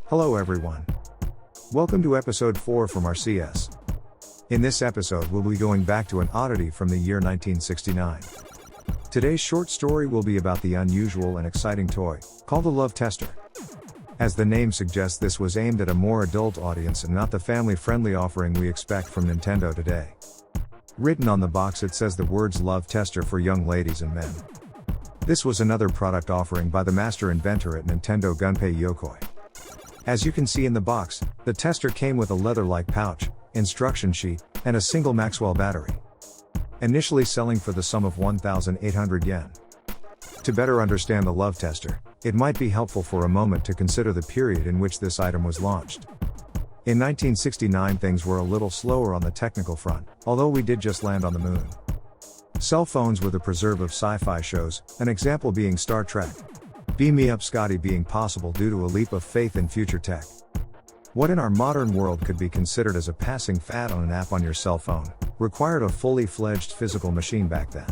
Hello everyone. Welcome to episode 4 from our CS. In this episode we'll be going back to an oddity from the year 1969. Today's short story will be about the unusual and exciting toy, called the Love Tester. As the name suggests, this was aimed at a more adult audience and not the family-friendly offering we expect from Nintendo today. Written on the box it says the words Love Tester for young ladies and men. This was another product offering by the master inventor at Nintendo, Gunpei Yokoi. As you can see in the box, the tester came with a leather-like pouch, instruction sheet, and a single Maxwell battery. Initially selling for the sum of 1,800 yen. To better understand the Love Tester, it might be helpful for a moment to consider the period in which this item was launched. In 1969 things were a little slower on the technical front, although we did just land on the moon. Cell phones were the preserve of sci-fi shows, an example being Star Trek. Beam Me Up Scotty being possible due to a leap of faith in future tech. What in our modern world could be considered as a passing fad on an app on your cell phone, required a fully fledged physical machine back then.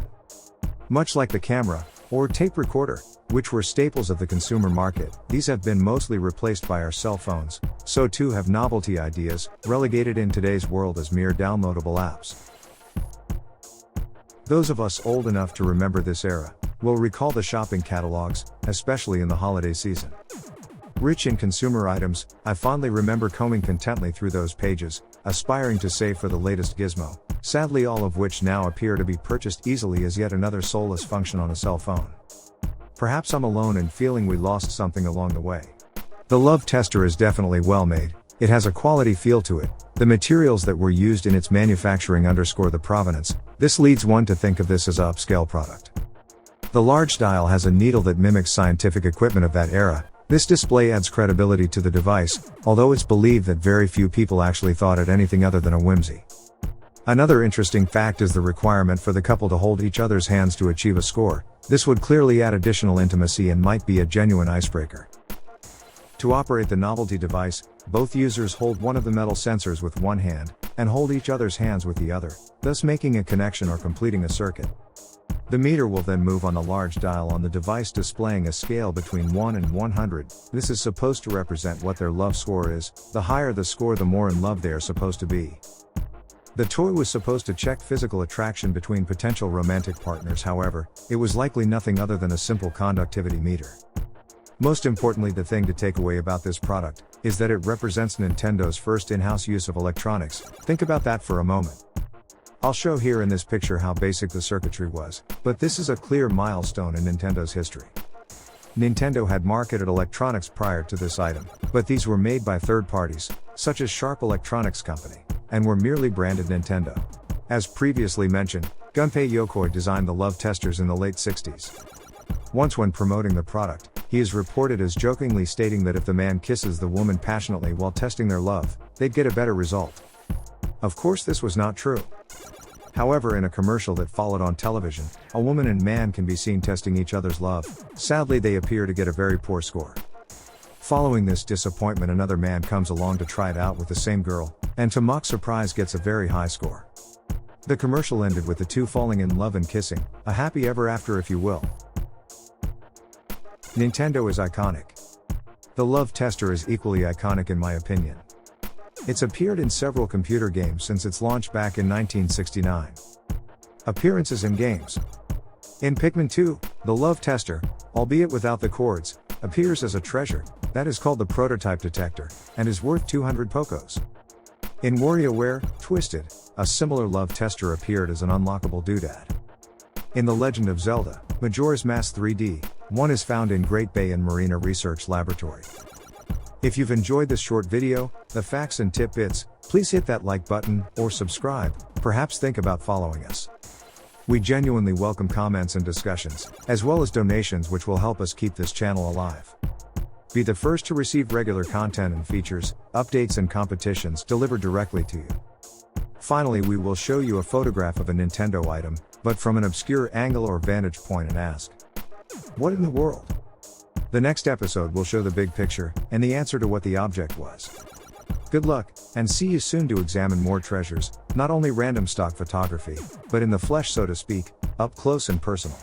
Much like the camera, or tape recorder, which were staples of the consumer market, these have been mostly replaced by our cell phones, so too have novelty ideas, relegated in today's world as mere downloadable apps. Those of us old enough to remember this era will recall the shopping catalogs, especially in the holiday season. Rich in consumer items, I fondly remember combing contently through those pages, aspiring to save for the latest gizmo, sadly all of which now appear to be purchased easily as yet another soulless function on a cell phone. Perhaps I'm alone in feeling we lost something along the way. The Love Tester is definitely well made, it has a quality feel to it, the materials that were used in its manufacturing underscore the provenance, this leads one to think of this as an upscale product. The large dial has a needle that mimics scientific equipment of that era. This display adds credibility to the device, although it's believed that very few people actually thought it anything other than a whimsy. Another interesting fact is the requirement for the couple to hold each other's hands to achieve a score. This would clearly add additional intimacy and might be a genuine icebreaker. To operate the novelty device, both users hold one of the metal sensors with one hand, and hold each other's hands with the other, thus making a connection or completing a circuit. The meter will then move on the large dial on the device, displaying a scale between 1 and 100. This is supposed to represent what their love score is. The higher the score, the more in love they are supposed to be. The toy was supposed to check physical attraction between potential romantic partners, however, it was likely nothing other than a simple conductivity meter. Most importantly, the thing to take away about this product is that it represents Nintendo's first in-house use of electronics. Think about that for a moment. I'll show here in this picture how basic the circuitry was, but this is a clear milestone in Nintendo's history. Nintendo had marketed electronics prior to this item, but these were made by third parties, such as Sharp Electronics Company, and were merely branded Nintendo. As previously mentioned, Gunpei Yokoi designed the Love Testers in the late 60s. Once when promoting the product, he is reported as jokingly stating that if the man kisses the woman passionately while testing their love, they'd get a better result. Of course this was not true. However, in a commercial that followed on television, a woman and man can be seen testing each other's love. Sadly, they appear to get a very poor score. Following this disappointment, another man comes along to try it out with the same girl, and to mock surprise gets a very high score. The commercial ended with the two falling in love and kissing, a happy ever after if you will. Nintendo is iconic. The Love Tester is equally iconic in my opinion. It's appeared in several computer games since its launch back in 1969. Appearances in games. In Pikmin 2, the Love Tester, albeit without the cords, appears as a treasure, that is called the prototype detector, and is worth 200 Pokos. In WarioWare, Twisted, a similar Love Tester appeared as an unlockable doodad. In The Legend of Zelda, Majora's Mask 3D, one is found in Great Bay and Marina Research Laboratory. If you've enjoyed this short video, the facts and tidbits, please hit that like button, or subscribe, perhaps think about following us. We genuinely welcome comments and discussions, as well as donations which will help us keep this channel alive. Be the first to receive regular content and features, updates and competitions delivered directly to you. Finally, we will show you a photograph of a Nintendo item, but from an obscure angle or vantage point and ask, what in the world? The next episode will show the big picture, and the answer to what the object was. Good luck, and see you soon to examine more treasures, not only random stock photography, but in the flesh so to speak, up close and personal.